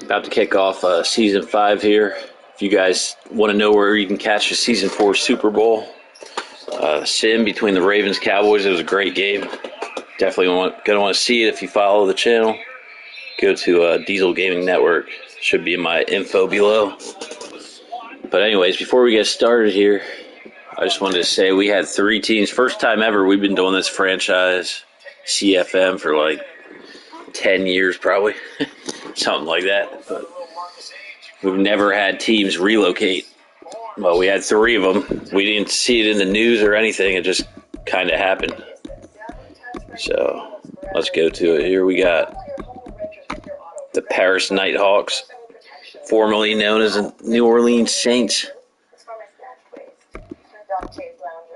About to kick off season 5 here. If you guys want to know where you can catch the season 4 Super Bowl, sim between the Ravens Cowboys, it was a great game. Definitely gonna want to see it if you follow the channel. Go to Diesel Gaming Network. Should be in my info below. But anyways, before we get started here, I just wanted to say we had 3 teams. First time ever. We've been doing this franchise, CFM, for like 10 years probably. Something like that. But we've never had teams relocate. Well, we had 3 of them. We didn't see it in the news or anything. It just kind of happened. So let's go to it. Here we got the Paris Nighthawks, formerly known as the New Orleans Saints.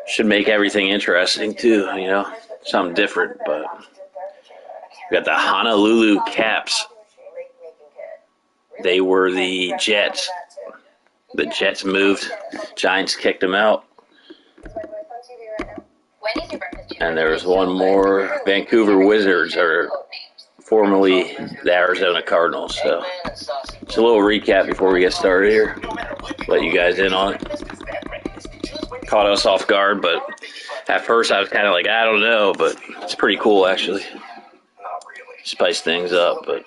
Should make everything interesting too, you know, something different. But we got the Honolulu Caps. They were the Jets. The Jets moved. Giants kicked them out. And there was one more. Vancouver Wizards are formerly the Arizona Cardinals. So just a little recap before we get started here. Let you guys in on it. Caught us off guard, but at first I was kind of like, I don't know, but it's pretty cool actually. Spice things up, but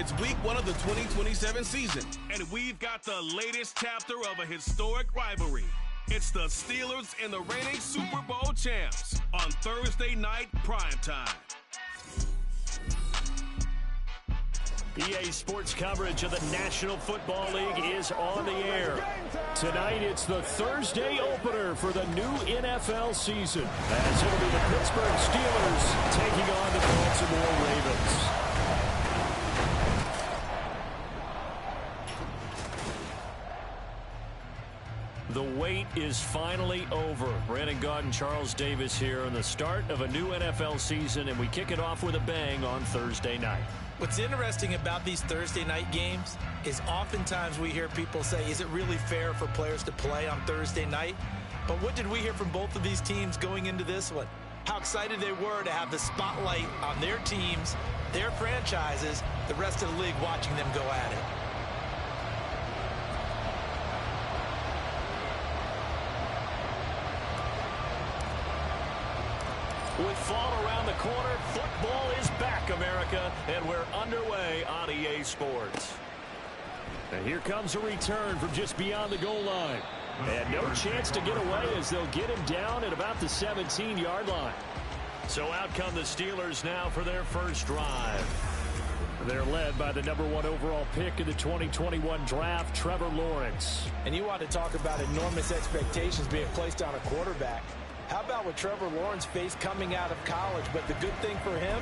It's week 1 of the 2027 season, and we've got the latest chapter of a historic rivalry. It's the Steelers and the reigning Super Bowl champs on Thursday night primetime. EA Sports coverage of the National Football League is on the air. Tonight, it's the Thursday opener for the new NFL season, as it'll be the Pittsburgh Steelers taking on the Baltimore Ravens. The wait is finally over. Brandon Gaudin, Charles Davis here on the start of a new NFL season, and we kick it off with a bang on Thursday night. What's interesting about these Thursday night games is oftentimes we hear people say, is it really fair for players to play on Thursday night? But what did we hear from both of these teams going into this one? How excited they were to have the spotlight on their teams, their franchises, the rest of the league watching them go at it. With fall around the corner, football is back, America, and we're underway on EA Sports. And here comes a return from just beyond the goal line. And no chance to get away as they'll get him down at about the 17-yard line. So out come the Steelers now for their first drive. They're led by the number 1 overall pick in the 2021 draft, Trevor Lawrence. And you want to talk about enormous expectations being placed on a quarterback. How about what Trevor Lawrence faced coming out of college? But the good thing for him,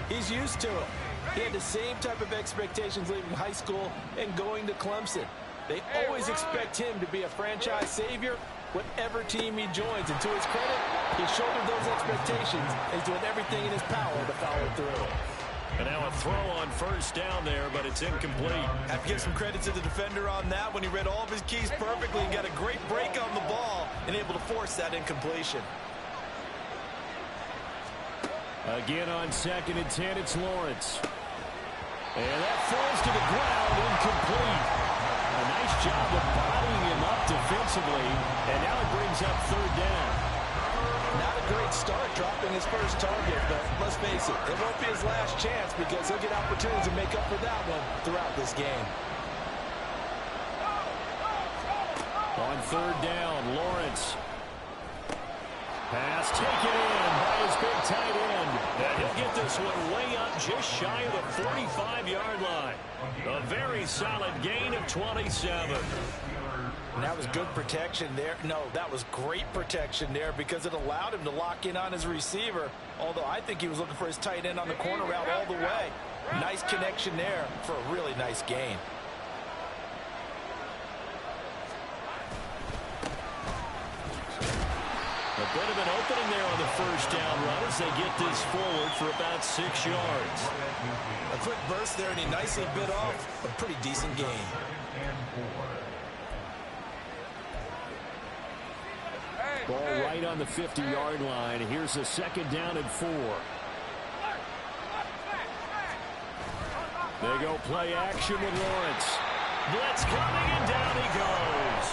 he's used to it. He had the same type of expectations leaving high school and going to Clemson. They always expect him to be a franchise savior, whatever team he joins. And to his credit, he shouldered those expectations and is doing everything in his power to follow through. And now a throw on first down there, but it's incomplete. I have to give some credit to the defender on that when he read all of his keys perfectly and got a great break on the ball and able to force that incompletion. Again on 2nd and 10, it's Lawrence. And that falls to the ground, incomplete. A nice job of bodying him up defensively, and now it brings up 3rd down. Not a great start dropping his first target, but let's face it, it won't be his last chance because he'll get opportunities to make up for that one throughout this game. On 3rd down, Lawrence. Pass taken in by his big tight end. And he'll get this one way up just shy of the 45-yard line. A very solid gain of 27. And that was good protection there. No, that was great protection there because it allowed him to lock in on his receiver, although I think he was looking for his tight end on the corner route all the way. Nice connection there for a really nice gain. A bit of an opening there on the first down run as they get this forward for about 6 yards. A quick burst there, and he nicely bit off a pretty decent gain. Ball right on the 50-yard line. Here's a 2nd down and 4. They go play action with Lawrence. Blitz coming, and down he goes.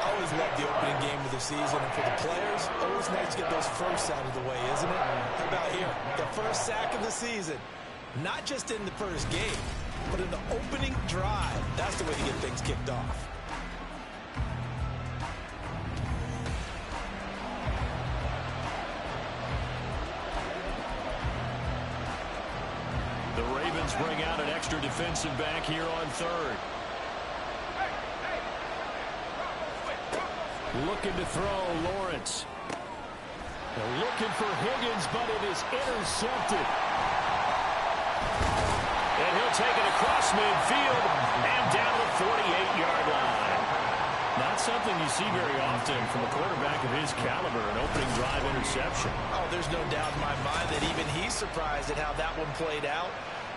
Always love the opening game of the season, and for the players, always nice to get those firsts out of the way, isn't it? How about here? The first sack of the season. Not just in the first game, but in the opening drive. That's the way to get things kicked off. The Ravens bring out an extra defensive back here on 3rd. Looking to throw, Lawrence. They're looking for Higgins, but it is intercepted. And he'll take it across midfield and down the 48-yard line. Not something you see very often from a quarterback of his caliber, an opening drive interception. Oh, there's no doubt in my mind that even he's surprised at how that one played out.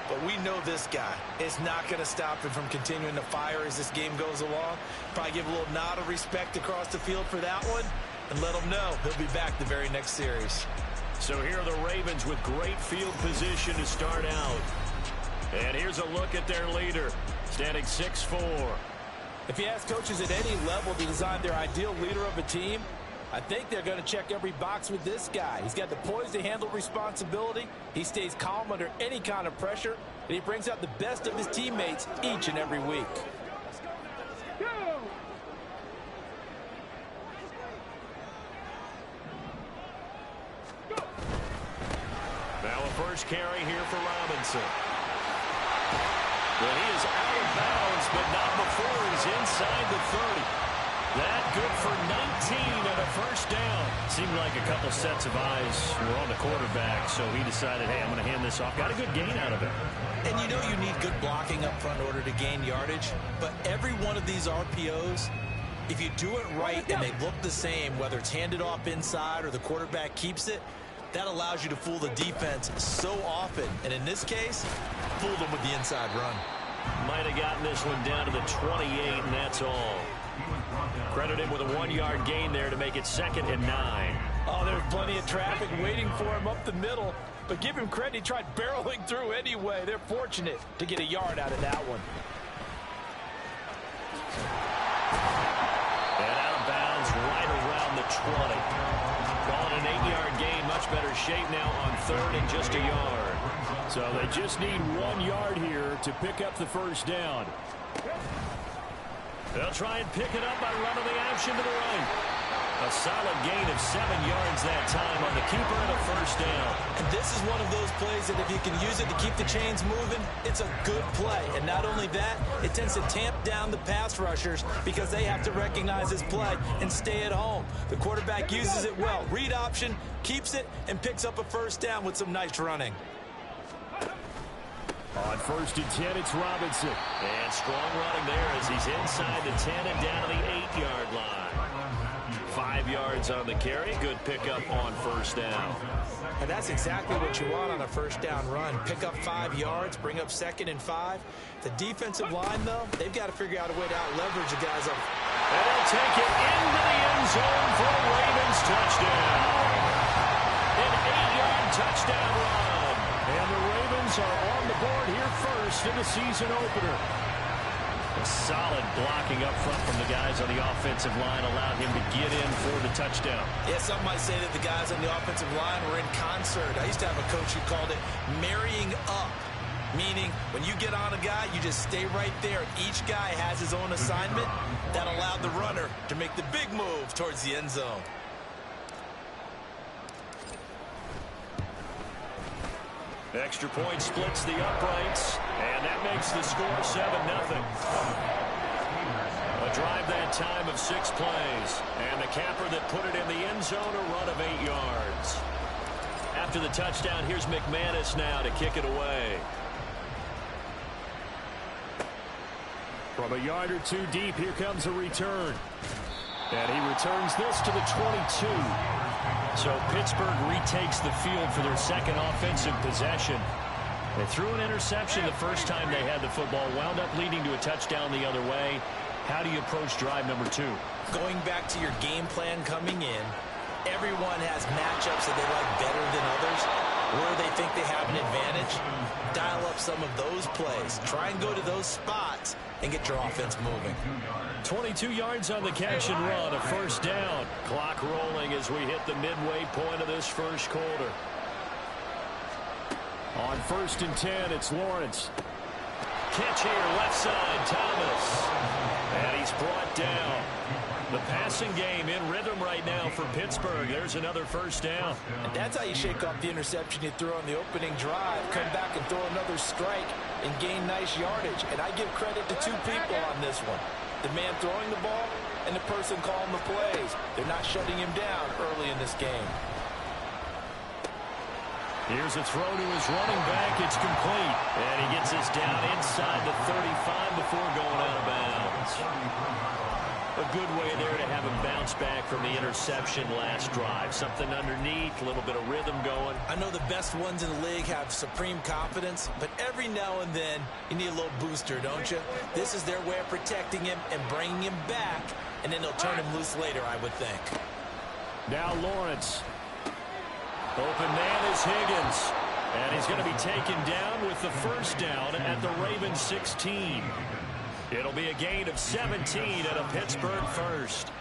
But we know this guy is not going to stop him from continuing to fire as this game goes along. Probably give a little nod of respect across the field for that one and let him know he'll be back the very next series. So here are the Ravens with great field position to start out. And here's a look at their leader, standing 6'4". If you ask coaches at any level to design their ideal leader of a team, I think they're going to check every box with this guy. He's got the poise to handle responsibility. He stays calm under any kind of pressure, and he brings out the best of his teammates each and every week. Now a first carry here for Robinson. Well, he is out of bounds, but not before he's inside the 30. That good for 19 and a first down. Seemed like a couple sets of eyes were on the quarterback, so he decided, hey, I'm going to hand this off. Got a good gain out of it. And you know you need good blocking up front in order to gain yardage, but every one of these RPOs, if you do it right and they look the same, whether it's handed off inside or the quarterback keeps it, that allows you to fool the defense so often. And in this case, fool them with the inside run. Might have gotten this one down to the 28, and that's all. Credit him with a 1-yard gain there to make it 2nd and 9. Oh, there's plenty of traffic waiting for him up the middle. But give him credit, he tried barreling through anyway. They're fortunate to get a yard out of that one. And out of bounds right around the 20. Calling an 8-yard gain, much better shape now on 3rd and just a yard. So they just need 1 yard here to pick up the first down. They'll try and pick it up by running the action to the right. A solid gain of 7 yards that time on the keeper and a first down. And this is one of those plays that if you can use it to keep the chains moving, it's a good play. And not only that, it tends to tamp down the pass rushers because they have to recognize his play and stay at home. The quarterback uses it well. Read option, keeps it, and picks up a first down with some nice running. On 1st and 10, it's Robinson. And strong running there as he's inside the 10 and down to the 8-yard line. 5 yards on the carry. Good pickup on first down. And that's exactly what you want on a first down run. Pick up 5 yards, bring up 2nd and 5. The defensive line, though, they've got to figure out a way to out-leverage the guys up. And they'll take it into the end zone for a Ravens touchdown. An 8-yard touchdown run. And the Ravens are on the board here first in the season opener. A solid blocking up front from the guys on the offensive line allowed him to get in for the touchdown. Yeah, some might say that the guys on the offensive line were in concert. I used to have a coach who called it marrying up, meaning when you get on a guy, you just stay right there. Each guy has his own assignment. That allowed the runner to make the big move towards the end zone. Extra point splits the uprights, and that makes the score 7-0. A drive that time of 6 plays, and the capper that put it in the end zone, a run of 8 yards. After the touchdown, here's McManus now to kick it away. From a yard or 2 deep, here comes a return. And he returns this to the 22. So Pittsburgh retakes the field for their 2nd offensive possession. They threw an interception the first time they had the football, wound up leading to a touchdown the other way. How do you approach drive number 2? Going back to your game plan coming in, everyone has matchups that they like better than others, where they think they have an advantage. Dial up some of those plays. Try and go to those spots and get your offense moving. 22 yards on the catch and run, a first down. Clock rolling as we hit the midway point of this first quarter. On 1st and 10, it's Lawrence. Catch here, left side, Thomas. And he's brought down. The passing game in rhythm right now for Pittsburgh. There's another first down. And that's how you shake off the interception you threw on the opening drive. Come back and throw another strike and gain nice yardage. And I give credit to 2 people on this one. The man throwing the ball and the person calling the plays. They're not shutting him down early in this game. Here's a throw to his running back. It's complete. And he gets this down inside the 35 before going out of bounds. A good way there to have him bounce back from the interception last drive. Something underneath, a little bit of rhythm going. I know the best ones in the league have supreme confidence, but every now and then you need a little booster, don't you? This is their way of protecting him and bringing him back, and then they'll turn him loose later, I would think. Now Lawrence. Open man is Higgins. And he's going to be taken down with the first down at the Ravens 16. It'll be a gain of 17 and a Pittsburgh first.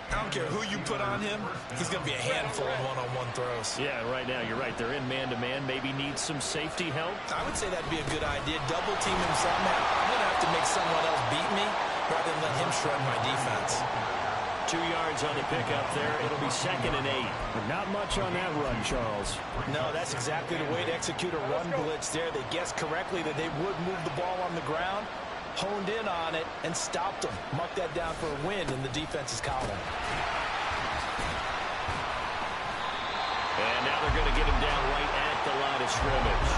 I don't care who you put on him, he's going to be a handful in one-on-one throws. Yeah, right now, you're right. They're in man-to-man. Maybe needs some safety help. I would say that'd be a good idea. Double team him somehow. I'm going to have to make someone else beat me rather than let him shred my defense. 2 yards on the pickup there. It'll be 2nd and 8. But not much on that run, Charles. No, that's exactly the way to execute a run blitz there. They guessed correctly that they would move the ball on the ground, honed in on it, and stopped them. Mark that down for a win in the defense's column. And now they're going to get him down right at the line of scrimmage.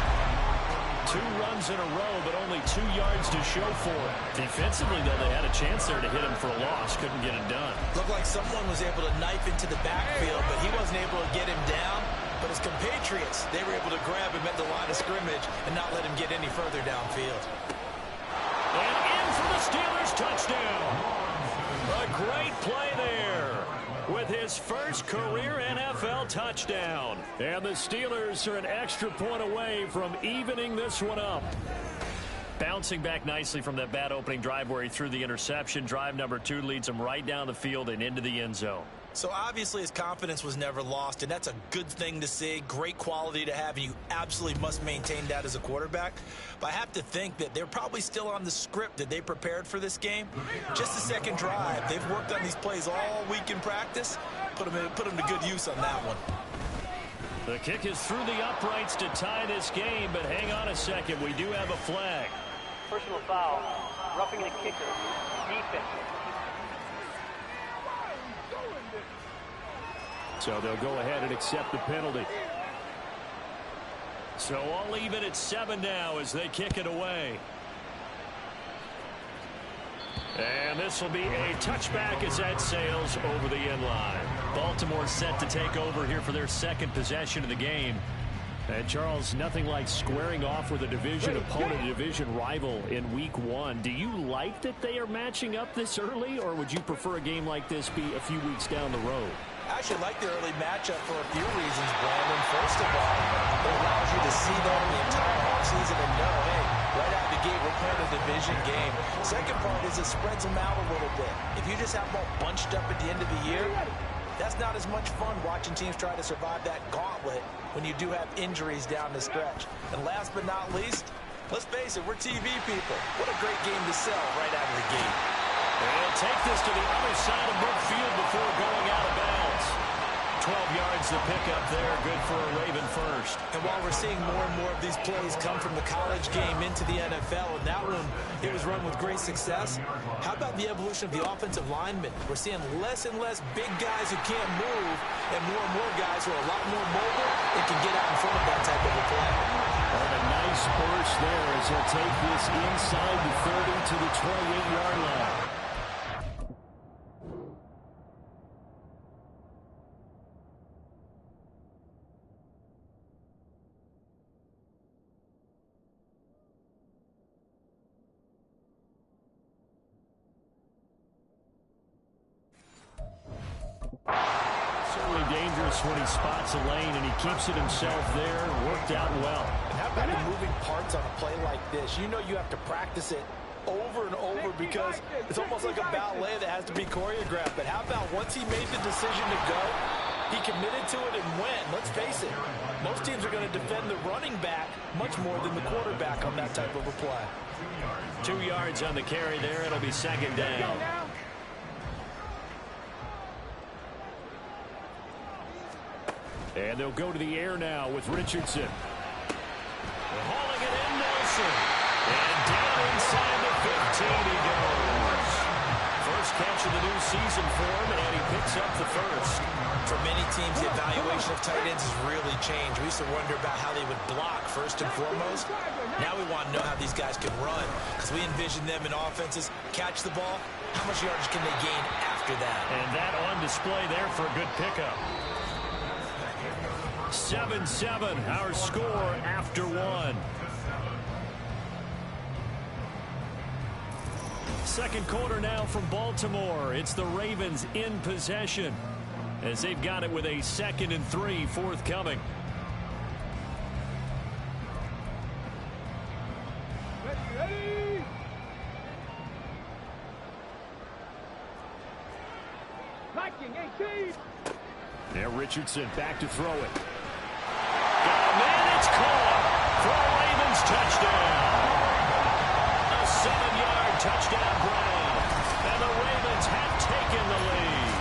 2 runs in a row, but only 2 yards to show for it. Defensively, though, they had a chance there to hit him for a loss. Couldn't get it done. Looked like someone was able to knife into the backfield, but he wasn't able to get him down. But his compatriots, they were able to grab him at the line of scrimmage and not let him get any further downfield. And in for the Steelers, touchdown. A great play there with his first career NFL touchdown. And the Steelers are an extra point away from evening this one up. Bouncing back nicely from that bad opening drive where he threw the interception. Drive number 2 leads him right down the field and into the end zone. So obviously his confidence was never lost, and that's a good thing to see. Great quality to have, and you absolutely must maintain that as a quarterback. But I have to think that they're probably still on the script that they prepared for this game. Just the second drive. They've worked on these plays all week in practice. Put them to good use on that one. The kick is through the uprights to tie this game, but hang on a second. We do have a flag. Personal foul. Roughing the kicker. Defense. So they'll go ahead and accept the penalty. So I'll leave it at 7 now as they kick it away. And this will be a touchback as that sails over the end line. Baltimore set to take over here for their second possession of the game. And Charles, nothing like squaring off with a division opponent, a division rival in week 1. Do you like that they are matching up this early, or would you prefer a game like this be a few weeks down the road? I actually like the early matchup for a few reasons, Brandon. First of all, it allows you to see them the entire offseason and know, hey, right out the gate, we're playing a division game. Second part is it spreads them out a little bit. If you just have them all bunched up at the end of the year, that's not as much fun watching teams try to survive that gauntlet when you do have injuries down the stretch. And last but not least, let's face it, we're TV people. What a great game to sell right out of the gate. And he'll take this to the other side of midfield before going out of bounds. 12 yards to pick up there. Good for a Raven first. And while we're seeing more and more of these plays come from the college game into the NFL, and that one, it was run with great success, how about the evolution of the offensive linemen? We're seeing less and less big guys who can't move and more guys who are a lot more mobile and can get out in front of that type of a play. And a nice burst there as he'll take this inside the 30 to the 28-yard line. Certainly dangerous when he spots a lane and he keeps it himself there. Worked out well. And how about the moving parts on a play like this? You know you have to practice it over and over because it's almost like a ballet that has to be choreographed. But how about once he made the decision to go, he committed to it and went. Let's face it, most teams are going to defend the running back much more than the quarterback on that type of a play. 2 yards on the carry there. It'll be second down. And they'll go to the air now with Richardson. Hauling it in, Nelson. And down inside the 15 he goes. First catch of the new season for him, and he picks up the first. For many teams, the evaluation of tight ends has really changed. We used to wonder about how they would block first and foremost. Now we want to know how these guys can run because we envision them in offenses catch the ball. How much yardage can they gain after that? And that on display there for a good pickup. 7-7, our score after one. Second quarter now from Baltimore. It's the Ravens in possession as they've got it with a 2nd and 3 forthcoming. Ready. Like it. Now Richardson back to throw it. Got a man, it's caught for a Ravens touchdown. A 7-yard touchdown Brown. And the Ravens have taken the lead.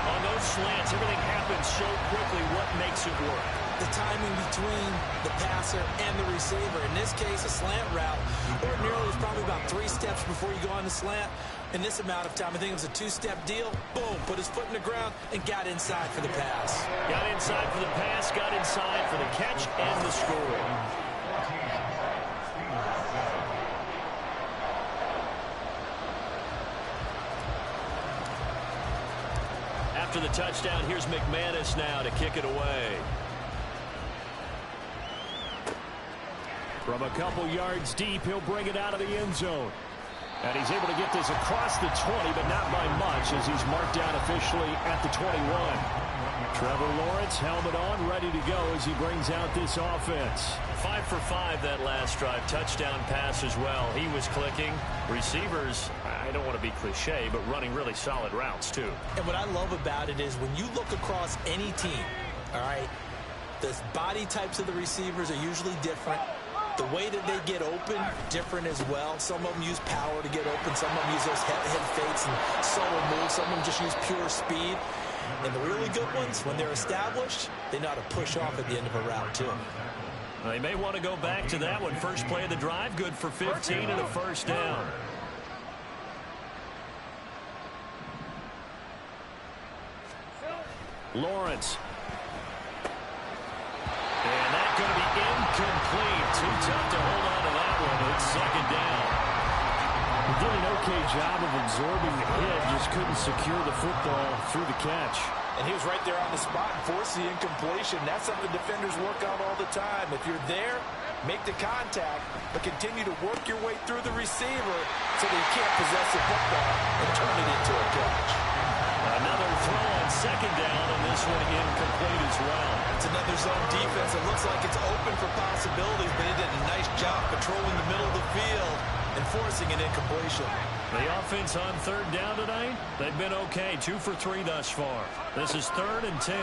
On those slants, everything happens so quickly. What makes it work? The timing between the passer and the receiver. In this case, a slant route. Ordinarily, it's probably about 3 steps before you go on the slant. In this amount of time, I think it was a 2-step deal. Boom, put his foot in the ground and got inside for the pass. Got inside for the pass, got inside for the catch and the score. After the touchdown, here's McManus now to kick it away. From a couple yards deep, he'll bring it out of the end zone. And he's able to get this across the 20, but not by much as he's marked down officially at the 21. Trevor Lawrence, helmet on, ready to go as he brings out this offense. 5 for 5 that last drive. Touchdown pass as well. He was clicking. Receivers, I don't want to be cliche, but running really solid routes too. And what I love about it is when you look across any team, all right, the body types of the receivers are usually different. The way that they get open, different as well. Some of them use power to get open. Some of them use those head fakes and subtle moves. Some of them just use pure speed. And the really good ones, when they're established, they know how to push off at the end of a route, too. Well, they may want to go back to that one. First play of the drive, good for 15 and a first down. Lawrence. And that's going to be incomplete. Too tough to hold on to that one. It's second down. He did an okay job of absorbing the hit, just couldn't secure the football through the catch. And he was right there on the spot and forced the incompletion. That's something defenders work on all the time. If you're there, make the contact, but continue to work your way through the receiver so that you can't possess the football and turn it into a catch. Another throw on second down, and this one incomplete as well. It's another zone defense. It looks like it's open for possibilities, but he did a nice job patrolling the middle of the field and forcing an incompletion. The offense on third down tonight, they've been okay. 2 for 3 thus far. This is 3rd and 10.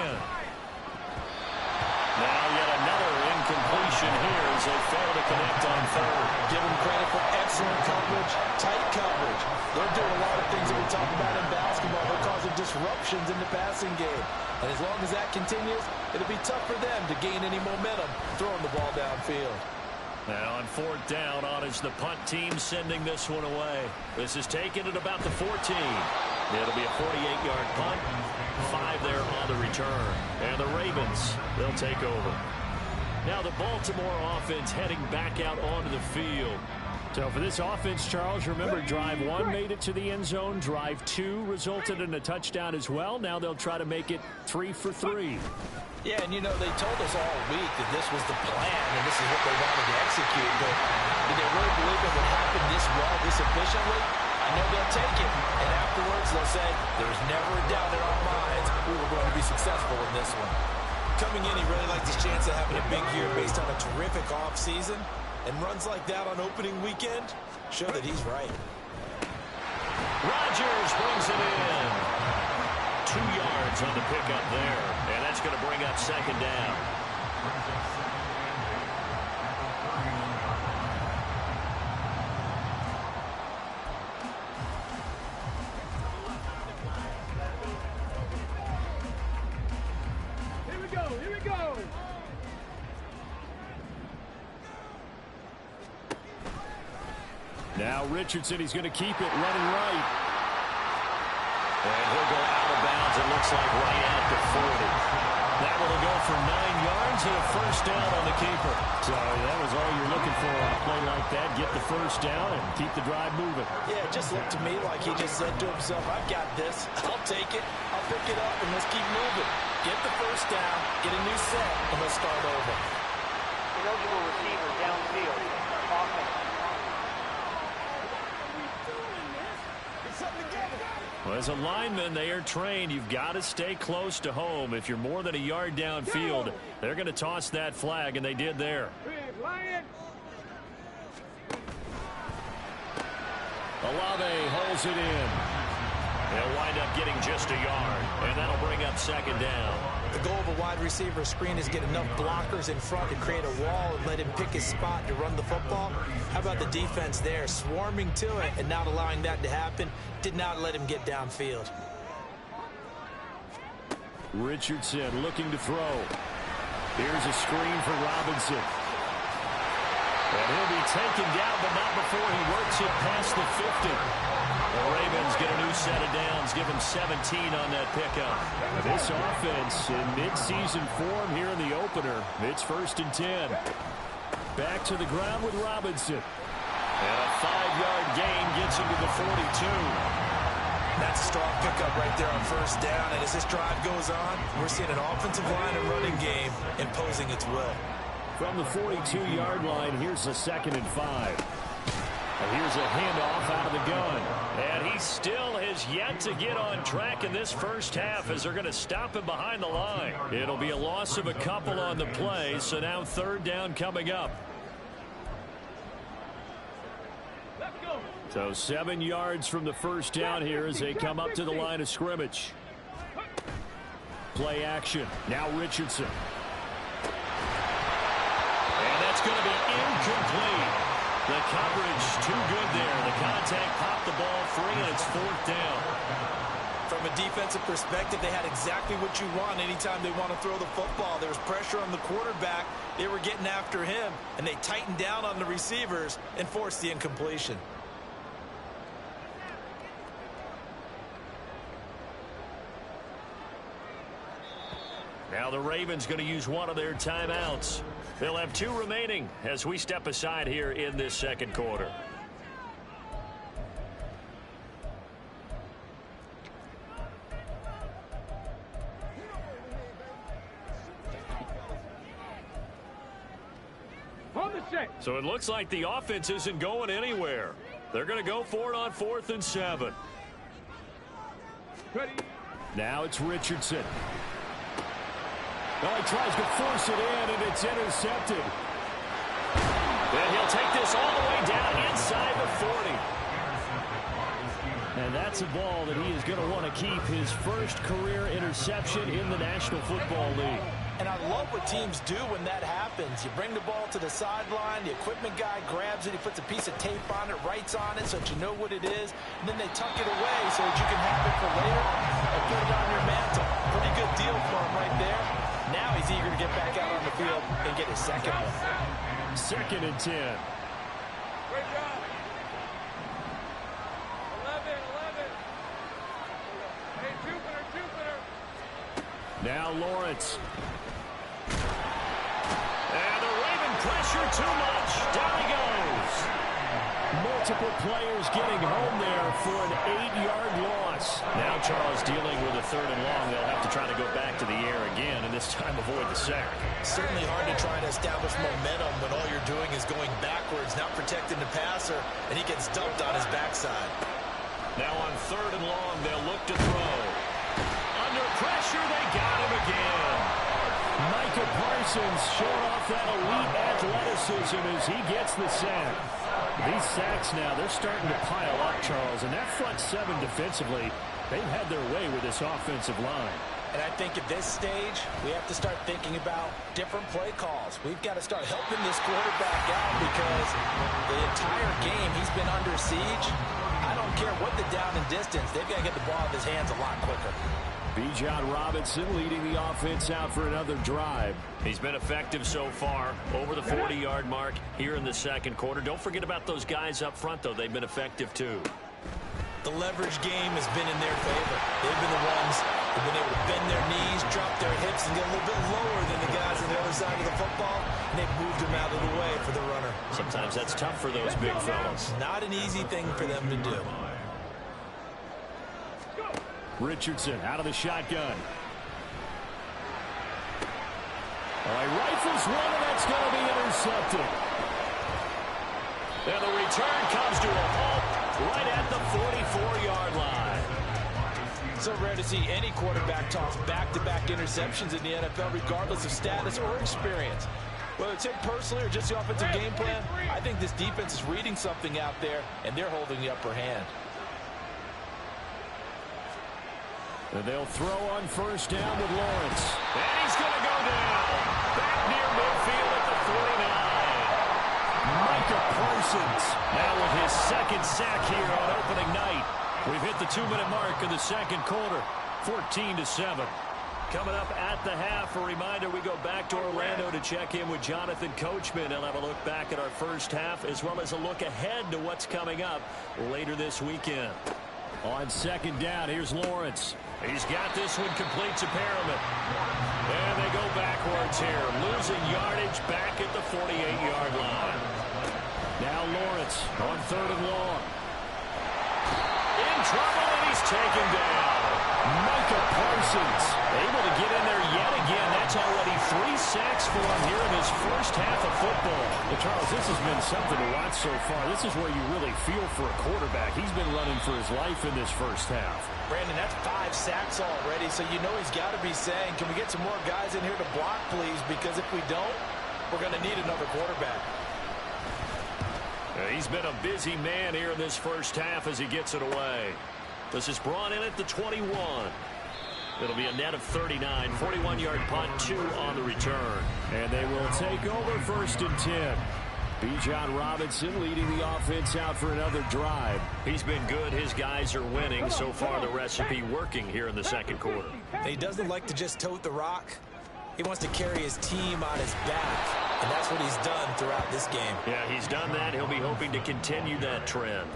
Now yet another incompletion here as they fail to connect on third. Give them credit for excellent coverage, tight coverage. They're doing a lot of things that we talk about in basketball. They're causing disruptions in the passing game. And as long as that continues, it'll be tough for them to gain any momentum throwing the ball downfield. Now on 4th down, on is the punt team sending this one away. This is taken at about the 14. It'll be a 48-yard punt. 5 there on the return. And the Ravens, they'll take over. Now the Baltimore offense heading back out onto the field. So for this offense, Charles, remember drive 1 made it to the end zone. Drive 2 resulted in a touchdown as well. Now they'll try to make it 3 for 3. Yeah, and you know, they told us all week that this was the plan and this is what they wanted to execute. But did they really believe it would happen this well, this efficiently? I know they'll take it, and afterwards they'll say, there's never a doubt in our minds we were going to be successful in this one. Coming in, he really likes his chance of having a big year based on a terrific offseason. And runs like that on opening weekend show that he's right. Rodgers brings it in. 2 yards on the pickup there. And that's going to bring up second down. Here we go, here we go. Now Richardson, he's going to keep it running right. And he'll go out of bounds, it looks like right at the 40. That will go for 9 yards and a first down on the keeper. So that was all you're looking for on a play like that. Get the first down and keep the drive moving. Yeah, it just looked to me like he just said to himself, I've got this. I'll take it. I'll pick it up, and let's keep moving. Get the first down, get a new set, and let's start over. Eligible receiver downfield. Offense. Well, as a lineman, they are trained. You've got to stay close to home. If you're more than a yard downfield, they're going to toss that flag, and they did there. Olave holds it in. They'll wind up getting just a yard, and that'll bring up second down. The goal of a wide receiver screen is get enough blockers in front to create a wall and let him pick his spot to run the football. How about the defense there, swarming to it and not allowing that to happen? Did not let him get downfield. Richardson looking to throw. Here's a screen for Robinson. And he'll be taken down, but not before he works it past the 50. The Ravens get a new set of downs, give him 17 on that pickup. This offense in mid-season form here in the opener. It's 1st and 10. Back to the ground with Robinson. And a 5-yard gain gets him to the 42. That's a strong pickup right there on 1st down. And as this drive goes on, we're seeing an offensive line and running game imposing its will. From the 42-yard line, here's a 2nd and 5. And here's a handoff out of the gun. And he still has yet to get on track in this first half as they're going to stop him behind the line. It'll be a loss of a couple on the play, so now 3rd down coming up. So 7 yards from the first down here as they come up to the line of scrimmage. Play action. Now Richardson. And that's going to be incomplete. The coverage too good there. The contact popped the ball free, and it's 4th down. From a defensive perspective, they had exactly what you want anytime they want to throw the football. There was pressure on the quarterback. They were getting after him, and they tightened down on the receivers and forced the incompletion. Now the Ravens going to use one of their timeouts. They'll have 2 remaining as we step aside here in this second quarter. So it looks like the offense isn't going anywhere. They're going to go for it on 4th and 7. Ready. Now it's Richardson. Well, he tries to force it in, and it's intercepted. And he'll take this all the way down inside the 40. And that's a ball that he is going to want to keep, his first career interception in the National Football League. And I love what teams do when that happens. You bring the ball to the sideline, the equipment guy grabs it, he puts a piece of tape on it, writes on it so that you know what it is, and then they tuck it away so that you can have it for later and put it on your mantle. Pretty good deal for him right there. Now he's eager to get back out on the field and get his second one. 2nd and 10. Great job. 11. Hey, Jupiter. Now Lawrence. And the Raven pressure too much. Down he goes. Multiple players getting home there for an 8-yard loss. Now Charles dealing with a 3rd and long. They'll have to try to go back to the air again, and this time avoid the sack. Certainly hard to try to establish momentum when all you're doing is going backwards, not protecting the passer, and he gets dumped on his backside. Now on 3rd and long, they'll look to throw. Under pressure, they got him again. Micah Parsons showing off that elite athleticism as he gets the sack. These sacks now, they're starting to pile up, Charles, and that front 7 defensively, they've had their way with this offensive line. And I think at this stage, we have to start thinking about different play calls. We've got to start helping this quarterback out because the entire game he's been under siege. I don't care what the down and distance, they've got to get the ball in his hands a lot quicker. Bijan Robinson leading the offense out for another drive. He's been effective so far, over the 40-yard mark here in the second quarter. Don't forget about those guys up front, though. They've been effective, too. The leverage game has been in their favor. They've been the ones who've been able to bend their knees, drop their hips, and get a little bit lower than the guys on the other side of the football, and they've moved them out of the way for the runner. Sometimes that's tough for those big fellas. Not an easy thing for them to do. Richardson out of the shotgun. All right, rifles one, and that's going to be intercepted. And the return comes to a halt right at the 44-yard line. So rare to see any quarterback toss back-to-back interceptions in the NFL, regardless of status or experience. Whether it's him personally or just the offensive game plan, I think this defense is reading something out there, and they're holding the upper hand. And they'll throw on first down with Lawrence. And he's going to go down. Back near midfield at the 49. Micah Parsons now with his second sack here on opening night. We've hit the 2-minute mark of the second quarter. 14-7. Coming up at the half, a reminder, we go back to Orlando to check in with Jonathan Coachman. He'll have a look back at our first half as well as a look ahead to what's coming up later this weekend. On second down, here's Lawrence. He's got this one complete to Perriman. And they go backwards here, losing yardage back at the 48-yard line. Now Lawrence on third and long. In trouble, and he's taken down. Micah Parsons able to get in there yet again. That's already 3 sacks for him here in his first half of football. Well, Charles, this has been something to watch so far. This is where you really feel for a quarterback. He's been running for his life in this first half. Brandon, that's 5 sacks already, so you know he's got to be saying, can we get some more guys in here to block, please? Because if we don't, we're going to need another quarterback. He's been a busy man here in this first half as he gets it away. This is brought in at the 21. It'll be a net of 39. 41-yard punt, 2 on the return. And they will take over first and 10. Bijan Robinson leading the offense out for another drive. He's been good. His guys are winning. So far, the recipe working here in the second quarter. He doesn't like to just tote the rock. He wants to carry his team on his back. And that's what he's done throughout this game. Yeah, he's done that. He'll be hoping to continue that trend.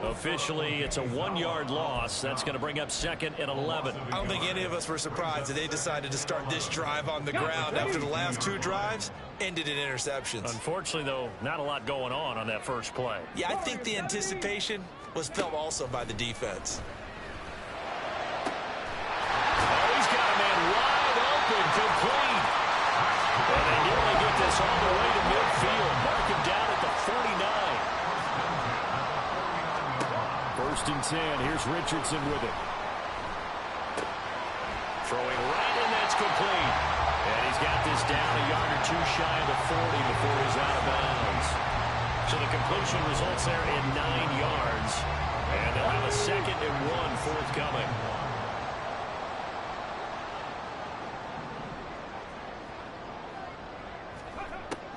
Officially, it's a 1-yard loss. That's going to bring up second and 11. I don't think any of us were surprised that they decided to start this drive on the ground after the last 2 drives ended in interceptions. Unfortunately, though, not a lot going on that first play. Yeah, I think the anticipation was felt also by the defense. Oh, he's got a man wide open, complete. And they nearly get this all the way to midfield. Mark him down at the 49. First and 10. Here's Richardson with it. Throwing right in, that's complete. And he's got this down a yard or 2 shy of the 40 before he's out of bounds. So the completion results there in 9 yards. And they'll have a second and 1 forthcoming.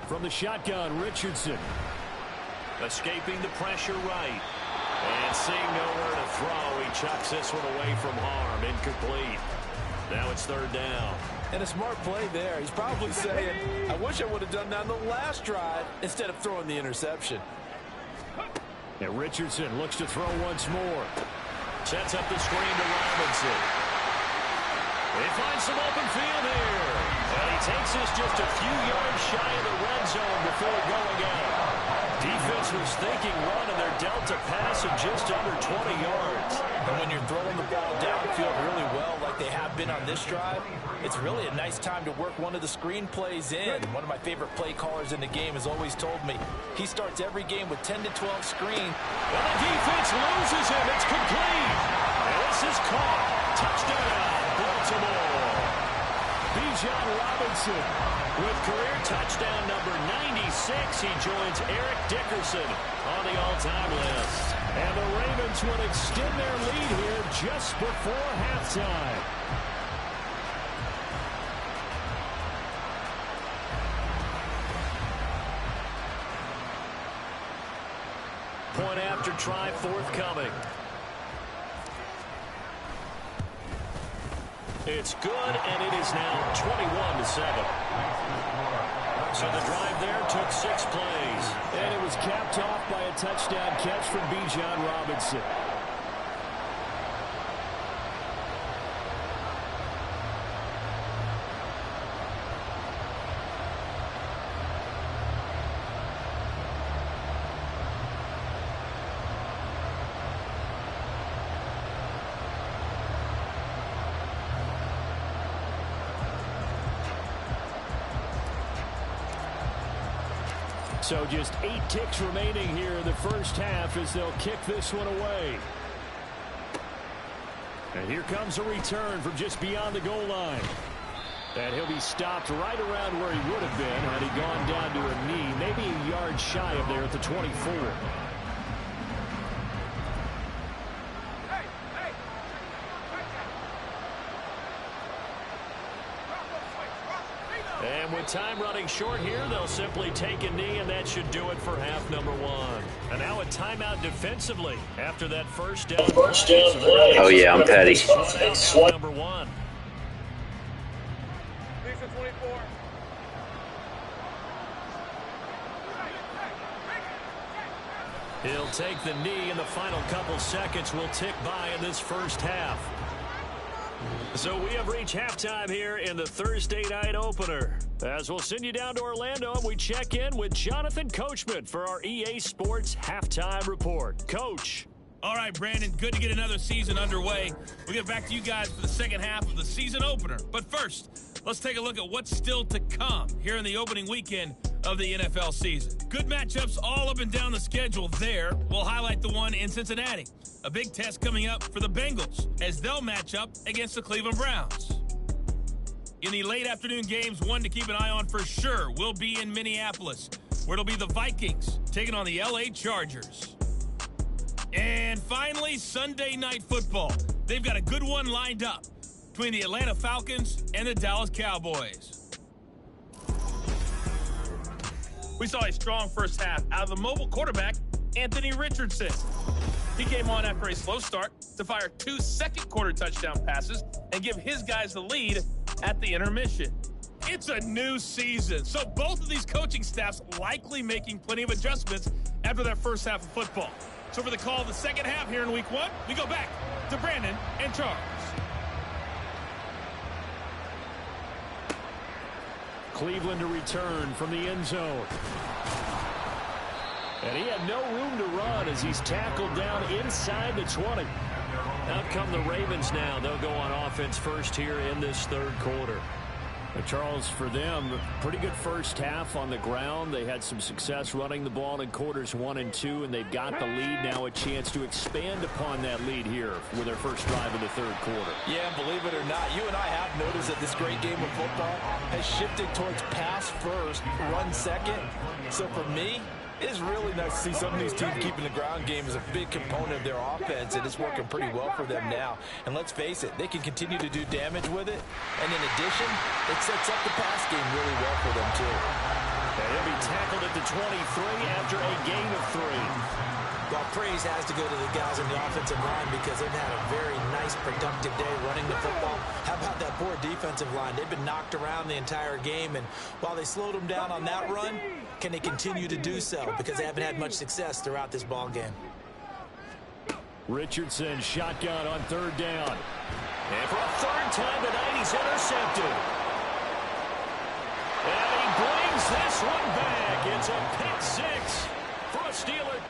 From the shotgun, Richardson. Escaping the pressure right. And seeing nowhere to throw, he chucks this one away from harm. Incomplete. Now it's third down. And a smart play there. He's probably saying, I wish I would have done that on the last drive instead of throwing the interception. And Richardson looks to throw once more. Sets up the screen to Robinson. They find some open field here. And he takes this just a few yards shy of the red zone before going out. Defense was thinking run, and they're dealt a pass of just under 20 yards. And when you're throwing the ball downfield really well like they have been on this drive, it's really a nice time to work one of the screen plays in. One of my favorite play callers in the game has always told me he starts every game with 10 to 12 screen. And the defense loses him. It's complete. And this is caught. Touchdown, Baltimore. Bijan Robinson with career touchdown number 96. He joins Eric Dickerson on the all-time list. And the Ravens will extend their lead here just before halftime. Point after try forthcoming. It's good, and it is now 21-7. So the drive there took 6 plays. And it was capped off by a touchdown catch from Bijan Robinson. So just 8 ticks remaining here in the first half as they'll kick this one away. And here comes a return from just beyond the goal line. And he'll be stopped right around where he would have been had he gone down to a knee, maybe a yard shy of there at the 24. And with time running short here, they'll simply take a knee, and that should do it for half number one. And now a timeout defensively after that first down play. Oh, yeah, I'm petty. Half number one. Season 24. He'll take the knee, and the final couple seconds will tick by in this first half. So we have reached halftime here in the Thursday night opener. As we'll send you down to Orlando, and we check in with Jonathan Coachman for our EA Sports Halftime Report. Coach. All right, Brandon, good to get another season underway. We'll get back to you guys for the second half of the season opener. But first, let's take a look at what's still to come here in the opening weekend of the NFL season. Good matchups all up and down the schedule there. We'll highlight the one in Cincinnati. A big test coming up for the Bengals as they'll match up against the Cleveland Browns. In the late afternoon games, one to keep an eye on for sure will be in Minneapolis, where it'll be the Vikings taking on the LA Chargers. And finally, Sunday Night Football. They've got a good one lined up between the Atlanta Falcons and the Dallas Cowboys. We saw a strong first half out of the mobile quarterback, Anthony Richardson. He came on after a slow start to fire 2 second-quarter touchdown passes and give his guys the lead at the intermission. It's a new season, so both of these coaching staffs likely making plenty of adjustments after their first half of football. So for the call of the second half here in week one, we go back to Brandon and Charles. Cleveland to return from the end zone. And he had no room to run as he's tackled down inside the 20. Out come the Ravens now. They'll go on offense first here in this third quarter. But Charles, for them, pretty good first half on the ground. They had some success running the ball in quarters 1 and 2, and they've got the lead now, a chance to expand upon that lead here with their first drive in the third quarter. Yeah, believe it or not, you and I have noticed that this great game of football has shifted towards pass first, run second. So for me, it is really nice to see some of these teams keeping the ground game as a big component of their offense, and it's working pretty well for them now. And let's face it, they can continue to do damage with it. And in addition, it sets up the pass game really well for them, too. And he'll be tackled at the 23 after a gain of 3. Well, praise has to go to the guys on the offensive line because they've had a very nice, productive day running the football. How about that poor defensive line? They've been knocked around the entire game, and while they slowed them down on that run, can they continue to do so? Because they haven't had much success throughout this ball game. Richardson shotgun on third down. And for a third time tonight, he's intercepted. And he brings this one back. It's a pick 6 for a Steeler.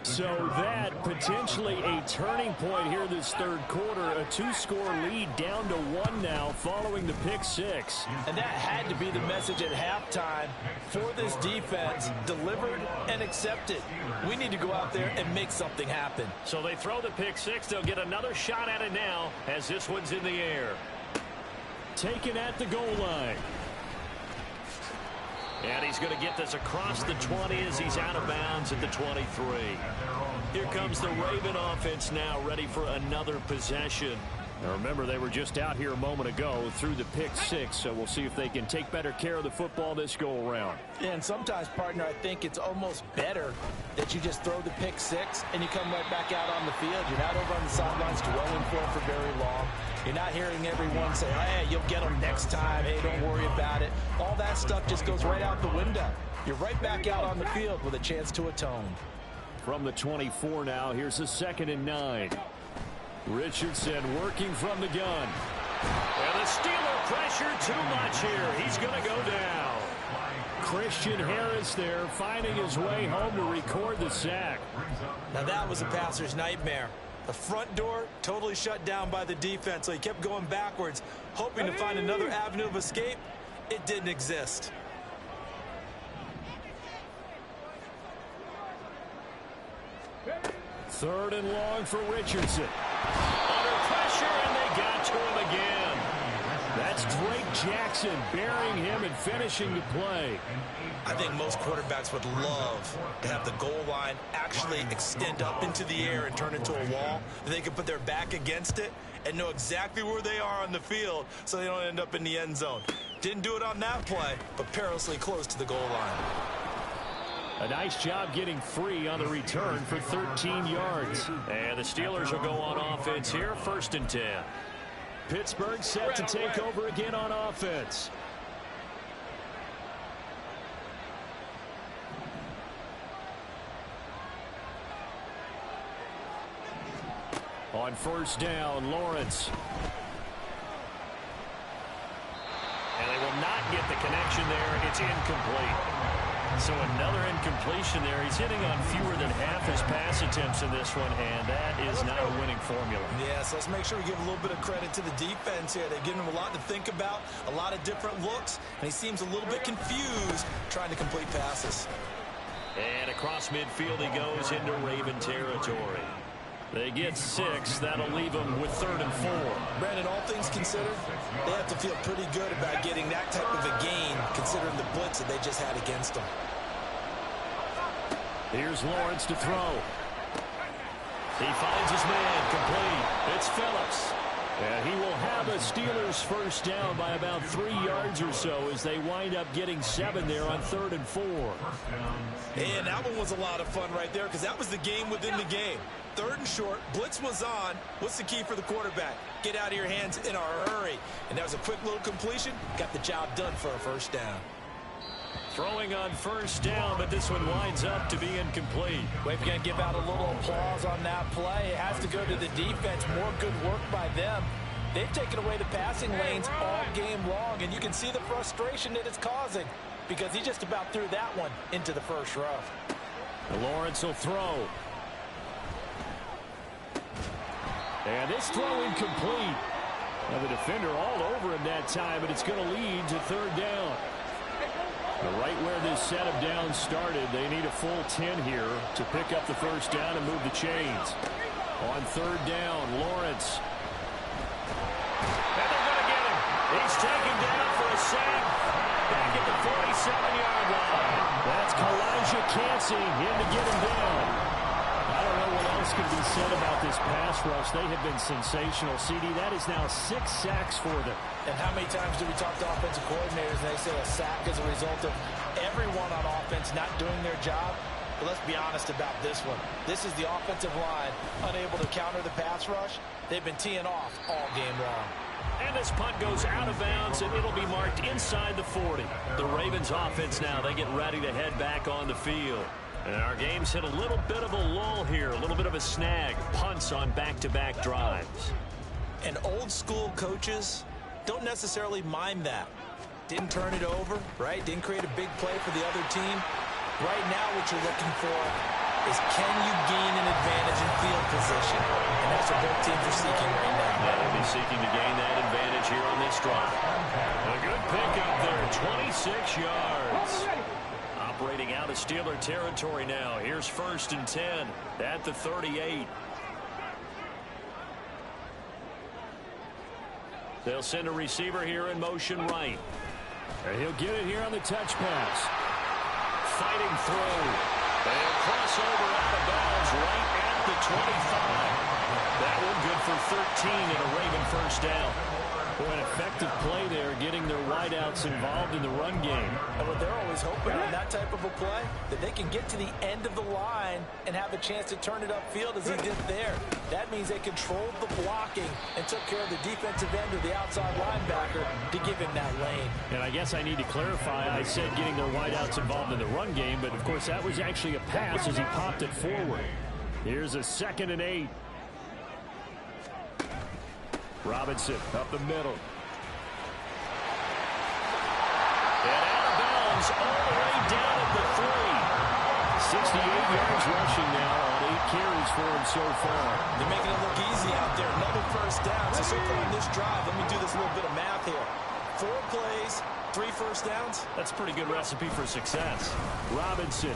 So that potentially a turning point here this third quarter. A 2-score lead down to 1 now following the pick 6. And that had to be the message at halftime for this defense, delivered and accepted. We need to go out there and make something happen. So they throw the pick 6. They'll get another shot at it now as this one's in the air. Taken at the goal line. And he's going to get this across the 20 as he's out of bounds at the 23. Here comes the Raven offense now, ready for another possession. Now remember, they were just out here a moment ago through the pick 6, so we'll see if they can take better care of the football this go-around. Yeah, and sometimes, partner, I think it's almost better that you just throw the pick 6 and you come right back out on the field. You're not over on the sidelines dwelling for very long. You're not hearing everyone say, hey, you'll get them next time. Hey, don't worry about it. All that stuff just goes right out the window. You're right back out on the field with a chance to atone. From the 24 now, here's a 2nd and 9. Richardson working from the gun. And the Steeler pressure too much here. He's going to go down. Christian Harris there finding his way home to record the sack. Now that was a passer's nightmare. The front door totally shut down by the defense, so he kept going backwards, hoping to find another avenue of escape. It didn't exist. Third and long for Richardson. Under pressure, and they got to him again. That Jackson burying him and finishing the play. I think most quarterbacks would love to have the goal line actually extend up into the air and turn into a wall. They can put their back against it and know exactly where they are on the field so they don't end up in the end zone. Didn't do it on that play, but perilously close to the goal line. A nice job getting free on the return for 13 yards. And the Steelers will go on offense here, 1st and 10. Pittsburgh set to take over again on offense. On 1st down, Lawrence. And they will not get the connection there. It's incomplete. So another incompletion there. He's hitting on fewer than half his pass attempts in this one, and that is not a winning formula. Yes, let's make sure we give a little bit of credit to the defense here. They've given him a lot to think about, a lot of different looks, and he seems a little bit confused trying to complete passes. And across midfield he goes into Raven territory. They get 6. That'll leave them with 3rd and 4. Brandon, all things considered, they have to feel pretty good about getting that type of a gain, considering the blitz that they just had against them. Here's Lawrence to throw. He finds his man, complete. It's Phillips. And he will have a Steelers 1st down by about 3 yards or so as they wind up getting 7 there on 3rd and 4. And that one was a lot of fun right there because that was the game within the game. 3rd and short, blitz was on. What's the key for the quarterback? Get out of your hands in a hurry. And that was a quick little completion. Got the job done for a 1st down. Throwing on 1st down, but this one winds up to be incomplete. We're going to give out a little applause on that play. It has to go to the defense. More good work by them. They've taken away the passing lanes all game long, and you can see the frustration that it's causing because he just about threw that one into the 1st row. Lawrence will throw. And this throw incomplete. Now the defender all over him that time, but it's going to lead to 3rd down. Right where this set of downs started, they need a full 10 here to pick up the 1st down and move the chains. On 3rd down, Lawrence. And they're going to get him. He's taken down for a sack. Back at the 47-yard line. That's Kalijah Cansey in to get him down. I don't know what else can be said about this pass rush. They have been sensational. CD, that is now 6 sacks for them. And how many times do we talk to offensive coordinators and they say a sack is a result of everyone on offense not doing their job? But let's be honest about this one. This is the offensive line unable to counter the pass rush. They've been teeing off all game long. And this punt goes out of bounds, and it'll be marked inside the 40. The Ravens offense now, they get ready to head back on the field. And our game's hit a little bit of a lull here, a little bit of a snag. Punts on back-to-back drives. And old school coaches don't necessarily mind that. Didn't turn it over, right? Didn't create a big play for the other team. Right now what you're looking for is can you gain an advantage in field position? And that's what both teams are seeking right now. Yeah, they'll be seeking to gain that advantage here on this drive. A good pickup there, 26 yards. Operating out of Steeler territory now. Here's 1st and 10 at the 38. They'll send a receiver here in motion right. And he'll get it here on the touch pass. Fighting through. And crossover out of bounds right at the 25. That one good for 13 and a Raven 1st down. Boy, an effective play there, getting their wideouts involved in the run game. And what they're always hoping on that type of a play, that they can get to the end of the line and have a chance to turn it upfield as he did there. That means they controlled the blocking and took care of the defensive end or the outside linebacker to give him that lane. And I guess I need to clarify, I said getting their wideouts involved in the run game, but of course that was actually a pass as he popped it forward. Here's a 2nd and 8. Robinson up the middle. And out of bounds all the way down at the 3. 68 yards rushing now on 8 carries for him so far. They're making it look easy out there. Another 1st down. So far on this drive, let me do this little bit of math here. 4 plays, 3 1st downs. That's a pretty good recipe for success. Robinson.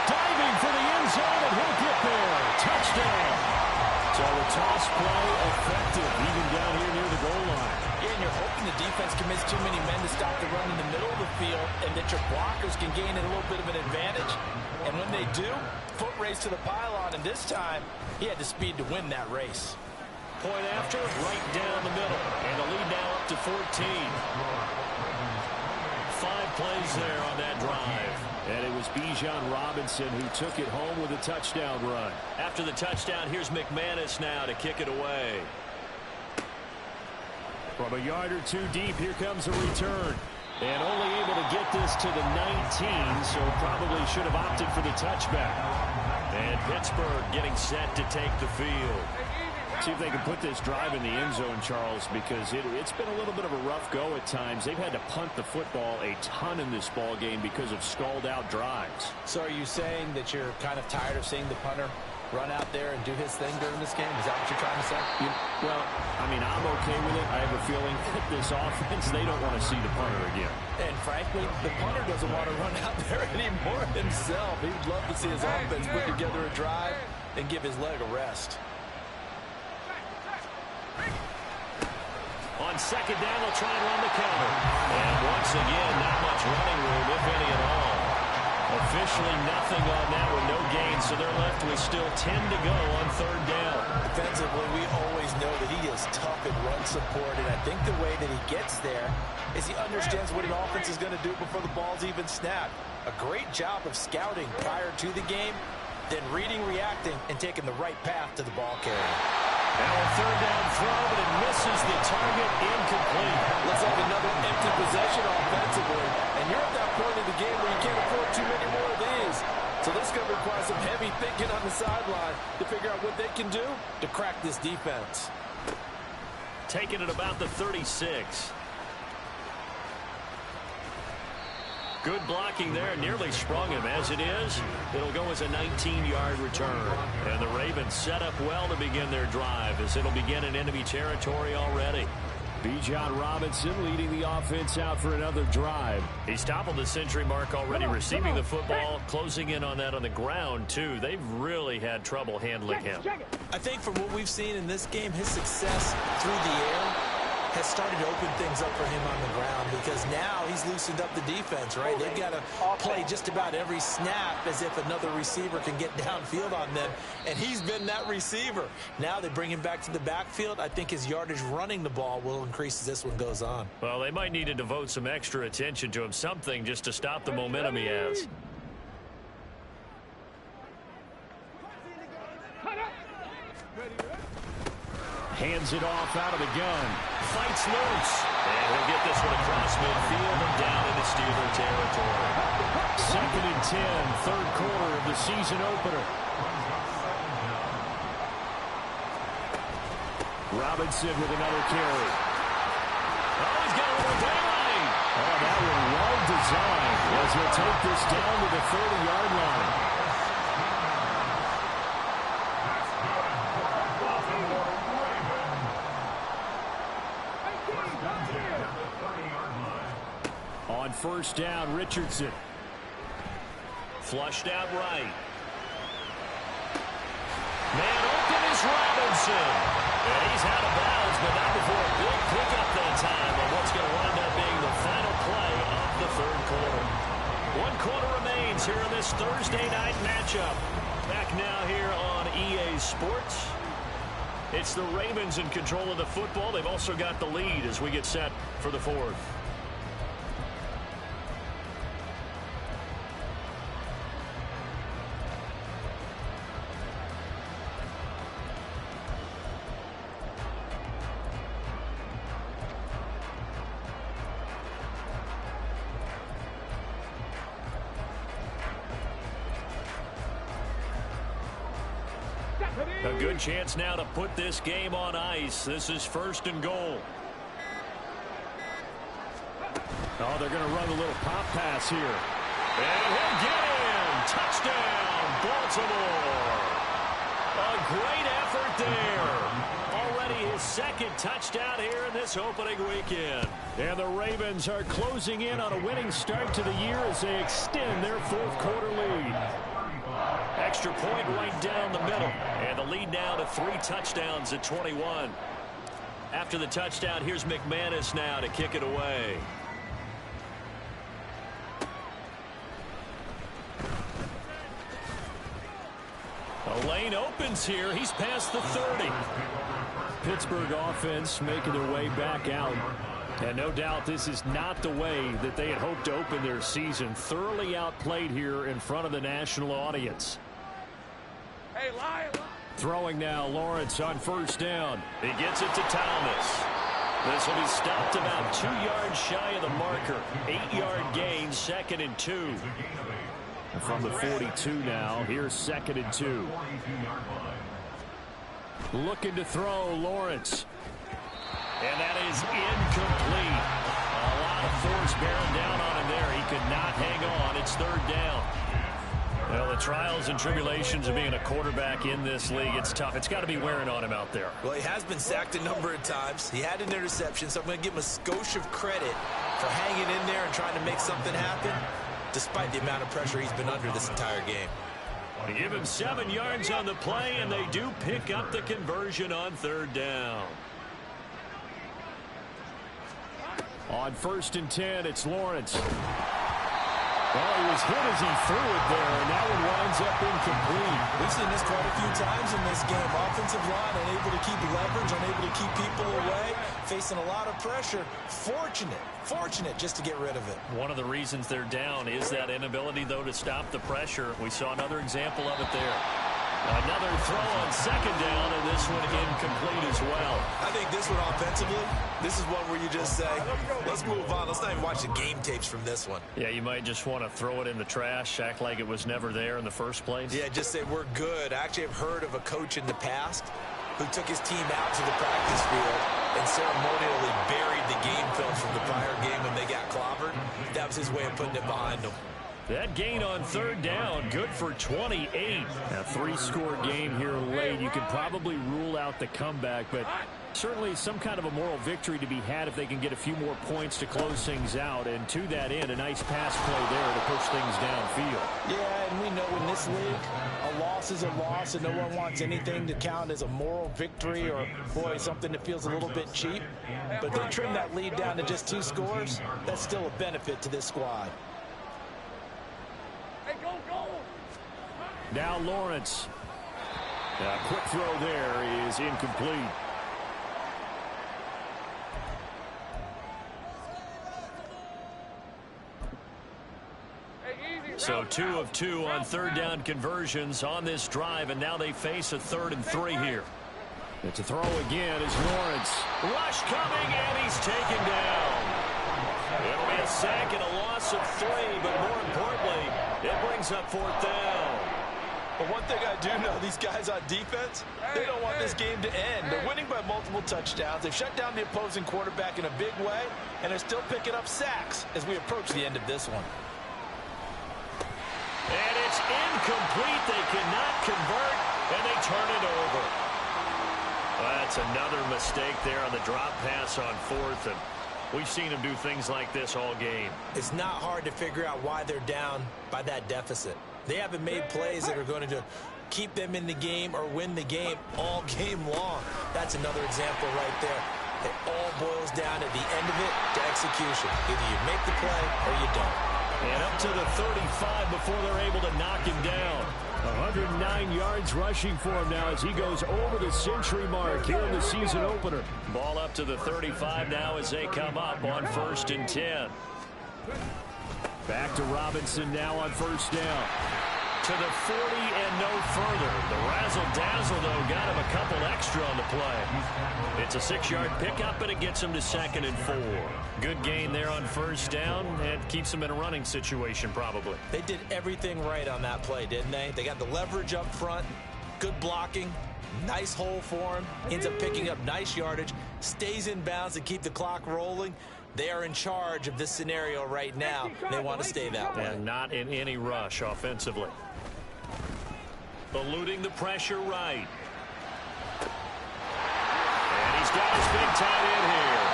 Diving for the end zone, and he'll get there. Touchdown. So the toss play effective, even down here near the goal line. Yeah, and you're hoping the defense commits too many men to stop the run in the middle of the field and that your blockers can gain a little bit of an advantage. And when they do, foot race to the pylon, and this time, he had the speed to win that race. Point after, right down the middle. And the lead now up to 14. 5 plays there on that drive. And it was Bijan Robinson who took it home with a touchdown run. After the touchdown, here's McManus now to kick it away. From a yard or two deep, here comes a return. And only able to get this to the 19, so probably should have opted for the touchback. And Pittsburgh getting set to take the field. See if they can put this drive in the end zone, Charles, because it's been a little bit of a rough go at times. They've had to punt the football a ton in this ball game because of stalled-out drives. So are you saying that you're kind of tired of seeing the punter run out there and do his thing during this game? Is that what you're trying to say? Well, I mean, I'm okay with it. I have a feeling that this offense, they don't want to see the punter again. And frankly, the punter doesn't want to run out there anymore himself. He'd love to see his offense put together a drive and give his leg a rest. On second down, they'll try and run the counter. And once again, not much running room, if any at all. Officially nothing on that with no gain, so they're left with still 10 to go on third down. Defensively, we always know that he is tough in run support, and I think the way that he gets there is he understands what an offense is going to do before the ball's even snapped. A great job of scouting prior to the game, then reading, reacting, and taking the right path to the ball carrier. Now a third down throw, but it misses the target, incomplete. Let's have another empty possession offensively. And you're at that point in the game where you can't afford too many more of these. So this is going to require some heavy thinking on the sideline to figure out what they can do to crack this defense. Taking it about the 36. Good blocking there, nearly sprung him. As it is, it'll go as a 19-yard return. And the Ravens set up well to begin their drive as it'll begin in enemy territory already. Bijan Robinson leading the offense out for another drive. He's toppled the century mark already, receiving the football, closing in on that on the ground, too. They've really had trouble handling him. I think from what we've seen in this game, his success through the air has started to open things up for him on the ground because now he's loosened up the defense, right? They've got to play just about every snap as if another receiver can get downfield on them, and he's been that receiver. Now they bring him back to the backfield. I think his yardage running the ball will increase as this one goes on. Well, they might need to devote some extra attention to him, something just to stop the momentum he has. Hands it off out of the gun. Fights loose. And he'll get this one across midfield and down into Steeler territory. 2nd and 10, third quarter of the season opener. Robinson with another carry. Oh, he's got a little daylight. Oh, that was well designed as he'll take this down to the 30-yard line. On first down, Richardson. Flushed out right. Man open is Robinson. And he's out of bounds, but not before a big pickup that time on what's going to wind up being the final play of the third quarter. 1 quarter remains here in this Thursday night matchup. Back now here on EA Sports. It's the Ravens in control of the football. They've also got the lead as we get set for the fourth. A good chance now to put this game on ice. This is 1st and goal. Oh, they're going to run a little pop pass here. And he'll get in. Touchdown, Baltimore. A great effort there. Already his 2nd touchdown here in this opening weekend. And the Ravens are closing in on a winning start to the year as they extend their 4th quarter lead. Extra point right down the middle. And the lead now to 3 touchdowns at 21. After the touchdown, here's McManus now to kick it away. The lane opens here. He's past the 30. Pittsburgh offense making their way back out. And no doubt this is not the way that they had hoped to open their season. Thoroughly outplayed here in front of the national audience. Hey, Lion. Throwing now, Lawrence on first down. He gets it to Thomas. This will be stopped about 2 yards shy of the marker. 8-yard gain, 2nd and 2. From the 42 now, here's 2nd and 2. Looking to throw, Lawrence. And that is incomplete. A lot of force bearing down on him there. He could not hang on. It's 3rd down. Well, the trials and tribulations of being a quarterback in this league, it's tough. It's got to be wearing on him out there. Well, he has been sacked a number of times. He had an interception, so I'm going to give him a skosh of credit for hanging in there and trying to make something happen, despite the amount of pressure he's been under this entire game. They give him 7 yards on the play, and they do pick up the conversion on 3rd down. On 1st and 10, it's Lawrence. Well, he was hit as he threw it there, and that one winds up incomplete. We've seen this quite a few times in this game. Offensive line unable to keep leverage, unable to keep people away, facing a lot of pressure. Fortunate just to get rid of it. One of the reasons they're down is that inability, though, to stop the pressure. We saw another example of it there. Another throw on 2nd down, and this one incomplete as well. I think this one offensively, this is one where you just say, let's move on. Let's not even watch the game tapes from this one. Yeah, you might just want to throw it in the trash, act like it was never there in the first place. Yeah, just say we're good. I actually have heard of a coach in the past who took his team out to the practice field and ceremonially buried the game film from the prior game when they got clobbered. That was his way of putting it behind them. That gain on 3rd down, good for 28. A 3-score game here late. You can probably rule out the comeback, but certainly some kind of a moral victory to be had if they can get a few more points to close things out. And to that end, a nice pass play there to push things downfield. Yeah, and we know in this league, a loss is a loss, and no one wants anything to count as a moral victory or, boy, something that feels a little bit cheap. But if they trim that lead down to just 2 scores, that's still a benefit to this squad. Now Lawrence. A quick throw there is incomplete. So 2 of 2 on 3rd down conversions on this drive, and now they face a 3rd and 3 here. It's a throw again as Lawrence. Rush coming, and he's taken down. It'll be a sack and a loss of 3, but more importantly, it brings up 4th down. But one thing I do know, these guys on defense, they don't want this game to end. They're winning by multiple touchdowns. They've shut down the opposing quarterback in a big way, and they're still picking up sacks as we approach the end of this one. And it's incomplete. They cannot convert, and they turn it over. Well, that's another mistake there on the drop pass on 4th, and we've seen them do things like this all game. It's not hard to figure out why they're down by that deficit. They haven't made plays that are going to keep them in the game or win the game all game long. That's another example right there. It all boils down at the end of it to execution. Either you make the play or you don't. And up to the 35 before they're able to knock him down. 109 yards rushing for him now as he goes over the century mark here in the season opener. Ball up to the 35 now as they come up on 1st and 10. Back to Robinson now on 1st down. To the 40 and no further. The razzle-dazzle, though, got him a couple extra on the play. It's a 6-yard pickup, but it gets him to 2nd and 4. Good gain there on 1st down, and keeps him in a running situation probably. They did everything right on that play, didn't they? They got the leverage up front, good blocking, nice hole for him, ends up picking up nice yardage, stays in bounds to keep the clock rolling. They are in charge of this scenario right now. They want to stay that way. And not in any rush offensively. Eluding the pressure right. And he's got his big tight end here.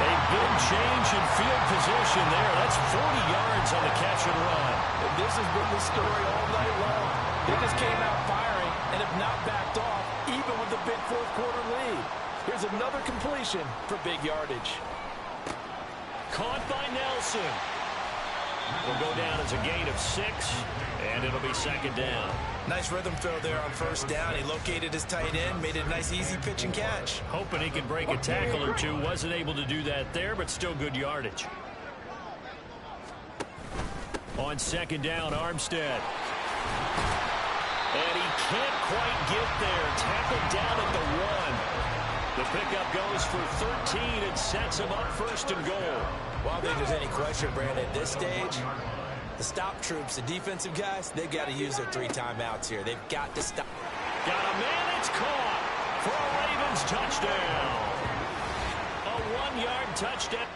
A big change in field position there. That's 40 yards on the catch and run. And this has been the story all night long. They just came out firing and have not backed off, even with the big fourth-quarter lead. Here's another completion for big yardage. Caught by Nelson. Will go down as a gain of 6, and it'll be second down. Nice rhythm throw there on first down. He located his tight end, made it a nice, easy pitch and catch. Hoping he could break a tackle or two. Wasn't able to do that there, but still good yardage. On second down, Armstead. And he can't quite get there. Tackled down at the 1. The pickup goes for 13 and sets him up first and goal. Well, I don't think there's any question, Brandon, at this stage, the stop troops, the defensive guys, they've got to use their 3 timeouts here. They've got to stop. Got a man, it's caught for a Ravens touchdown. A 1-yard touchdown.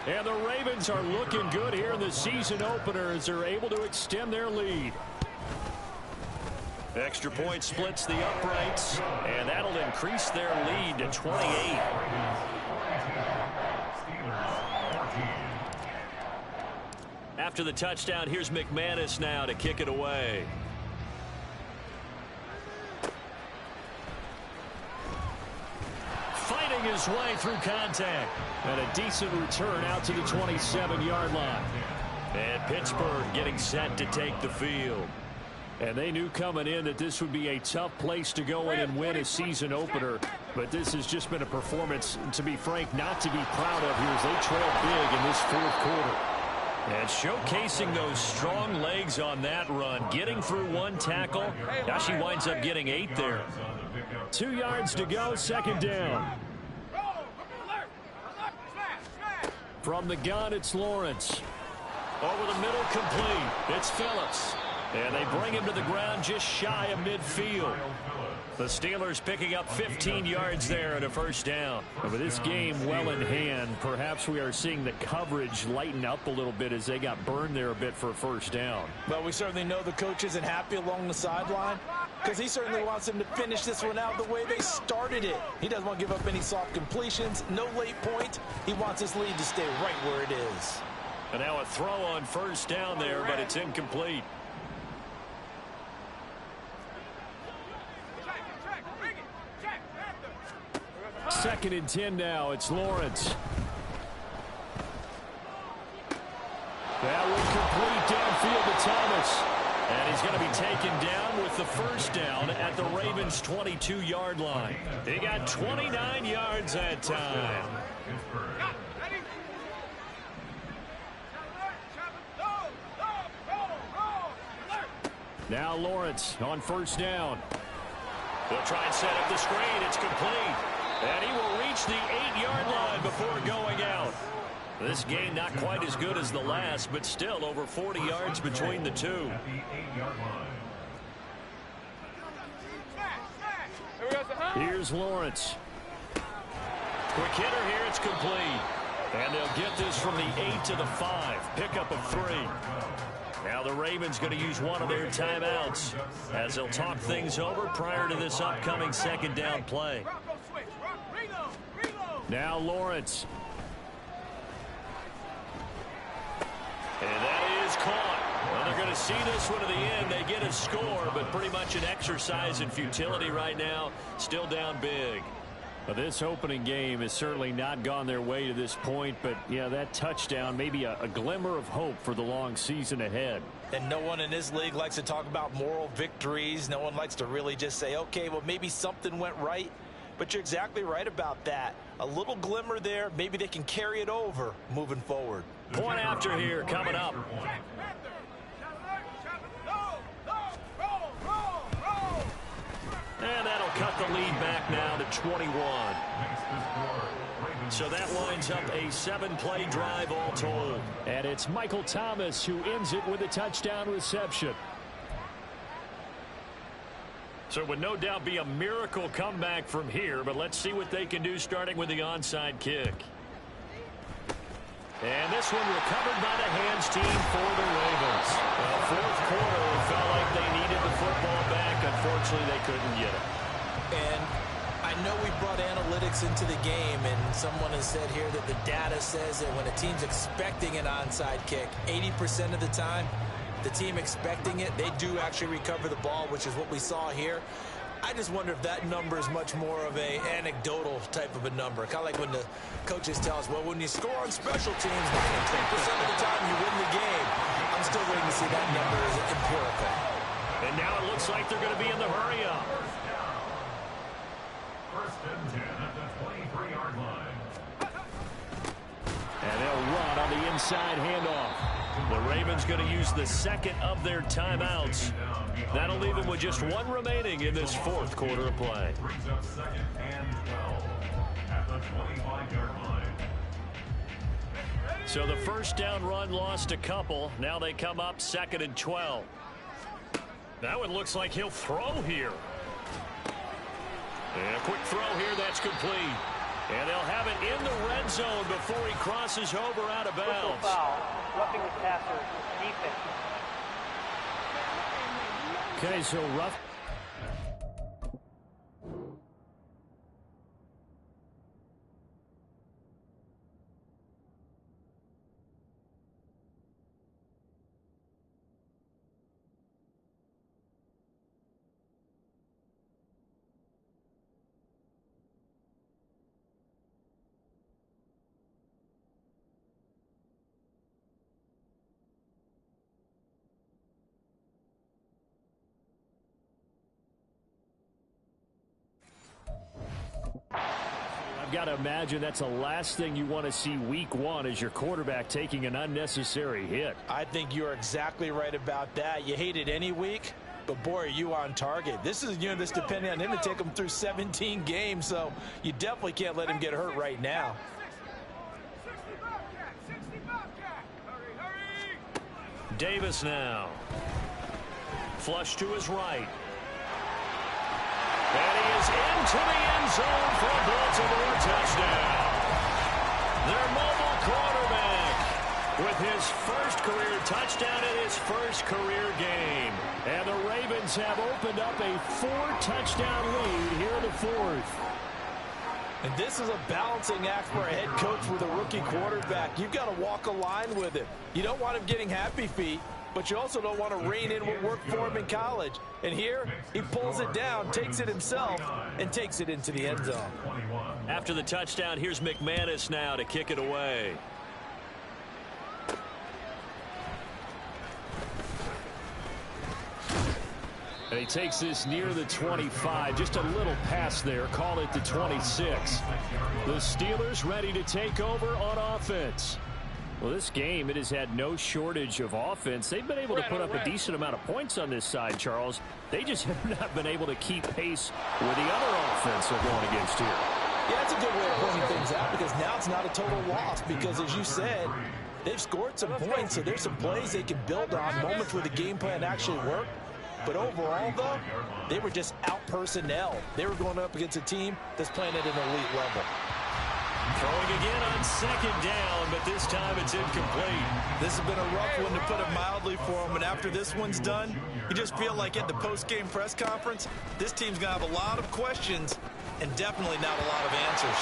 And the Ravens are looking good here in the season opener as they're able to extend their lead. Extra point splits the uprights, and that'll increase their lead to 28. After the touchdown, here's McManus now to kick it away. Fighting his way through contact. And a decent return out to the 27-yard line. And Pittsburgh getting set to take the field. And they knew coming in that this would be a tough place to go in and win a season opener. But this has just been a performance, to be frank, not to be proud of here as they trail big in this fourth quarter. And showcasing those strong legs on that run, getting through 1 tackle. Now she winds up getting 8 there. 2 yards to go, second down. From the gun, it's Lawrence. Over the middle, complete. It's Phillips. And they bring him to the ground just shy of midfield. The Steelers picking up 15 yards there and a first down. And with this game well in hand, perhaps we are seeing the coverage lighten up a little bit as they got burned there a bit for a first down. Well, we certainly know the coach isn't happy along the sideline because he certainly wants them to finish this one out the way they started it. He doesn't want to give up any soft completions, no late point. He wants his lead to stay right where it is. And now a throw on first down there, but it's incomplete. Second and 10 now. It's Lawrence. That will complete downfield to Thomas. And he's going to be taken down with the first down at the Ravens' 22-yard line. He got 29 yards that time. Now Lawrence on first down. They'll try and set up the screen. It's complete. And he will reach the 8-yard line before going out. This game not quite as good as the last, but still over 40 yards between the two. Here's Lawrence. Quick hitter here, it's complete. And they'll get this from the 8 to the 5. Pickup of 3. Now the Ravens going to use one of their timeouts as they'll talk things over prior to this upcoming second down play. Now Lawrence. And that is caught. Well, they're going to see this one to the end. They get a score, but pretty much an exercise in futility right now. Still down big. Well, this opening game has certainly not gone their way to this point, but, yeah, that touchdown, maybe a glimmer of hope for the long season ahead. And no one in this league likes to talk about moral victories. No one likes to really just say, okay, well, maybe something went right. But you're exactly right about that. A little glimmer there. Maybe they can carry it over moving forward. Point after here coming up. And that'll cut the lead back now to 21. So that lines up a 7-play drive all told. And it's Michael Thomas who ends it with a touchdown reception. So it would no doubt be a miracle comeback from here, but let's see what they can do starting with the onside kick. And this one recovered by the hands team for the Ravens. Well, fourth quarter, it felt like they needed the football back. Unfortunately, they couldn't get it. And I know we brought analytics into the game, and someone has said here that the data says that when a team's expecting an onside kick, 80% of the time, the team expecting it, they do actually recover the ball, which is what we saw here. I just wonder if that number is much more of a anecdotal type of a number. Kind of like when the coaches tell us, well, when you score on special teams, 93% of the time you win the game. I'm still waiting to see that number is empirical. And now it looks like they're going to be in the hurry-up. First and 10 at the 23-yard line. And they'll run on the inside handoff. The Ravens going to use the second of their timeouts. That'll leave them with just one remaining in this fourth quarter of play. Brings up second and 12 at the 25-yard line. So the first down run lost a couple. Now they come up second and 12. That one looks like he'll throw here. And a quick throw here, that's complete. And they'll have it in the red zone before he crosses over out of bounds. Foul. Roughing the passer. Defense. Okay, so rough. Got to imagine that's the last thing you want to see week one is your quarterback taking an unnecessary hit. I think you're exactly right about that. You hate it any week, but boy, are you on target. This is a unit that's depending on him to take him through 17 games, so you definitely can't let him get hurt right now. Davis now. Flush to his right. And he is into the end zone for a Baltimore touchdown. Their mobile quarterback with his first career touchdown in his first career game. And the Ravens have opened up a 4-touchdown lead here in the fourth. And this is a balancing act for a head coach with a rookie quarterback. You've got to walk a line with him. You don't want him getting happy feet, but you also don't want to rein in what worked for him in college. And here, he pulls it down, takes it himself, and takes it into the end zone. After the touchdown, here's McManus now to kick it away. And he takes this near the 25, just a little pass there, call it the 26. The Steelers ready to take over on offense. Well, this game, it has had no shortage of offense. They've been able to put up a decent amount of points on this side, Charles. They just have not been able to keep pace with the other offense they're going against here. Yeah, that's a good way of pointing things out because now it's not a total loss because, as you said, they've scored some points, so there's some plays they can build on, moments where the game plan actually worked. But overall, though, they were just out-personnel. They were going up against a team that's playing at an elite level. Throwing again on second down, but this time it's incomplete. This has been a rough one, to put it mildly, for him. And after this one's done, you just feel like at the post-game press conference, this team's going to have a lot of questions and definitely not a lot of answers.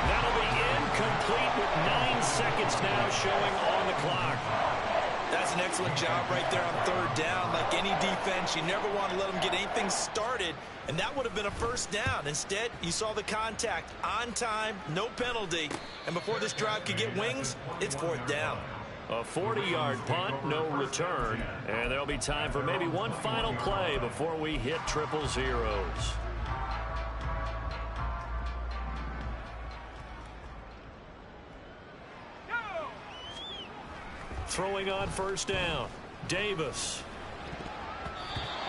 That'll be incomplete with 9 seconds now showing on the clock. That's an excellent job right there on third down. Like any defense, you never want to let them get anything started, and that would have been a first down. Instead, you saw the contact on time, no penalty, and before this drive could get wings, it's fourth down. A 40-yard punt, no return, and there'll be time for maybe one final play before we hit triple zeros. Throwing on first down, Davis.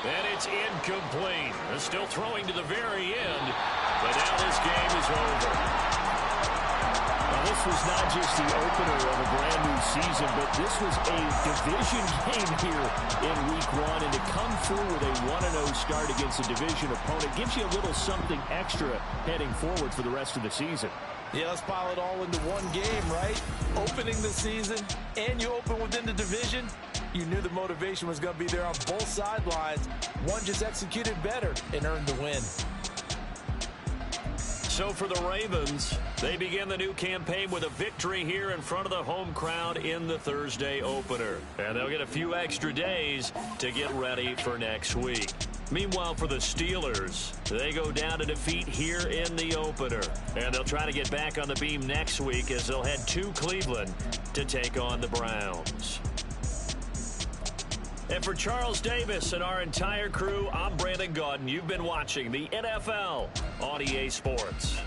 And it's incomplete. They're still throwing to the very end, but now this game is over. Well, this was not just the opener of a brand new season, but this was a division game here in week 1. And to come through with a 1-0 start against a division opponent gives you a little something extra heading forward for the rest of the season. Yeah, let's pile it all into one game, right? Opening the season, and you open within the division. You knew the motivation was going to be there on both sidelines. One just executed better and earned the win. So for the Ravens, they begin the new campaign with a victory here in front of the home crowd in the Thursday opener. And they'll get a few extra days to get ready for next week. Meanwhile, for the Steelers, they go down to defeat here in the opener. And they'll try to get back on the beam next week as they'll head to Cleveland to take on the Browns. And for Charles Davis and our entire crew, I'm Brandon Gaudin. You've been watching the NFL on EA Sports.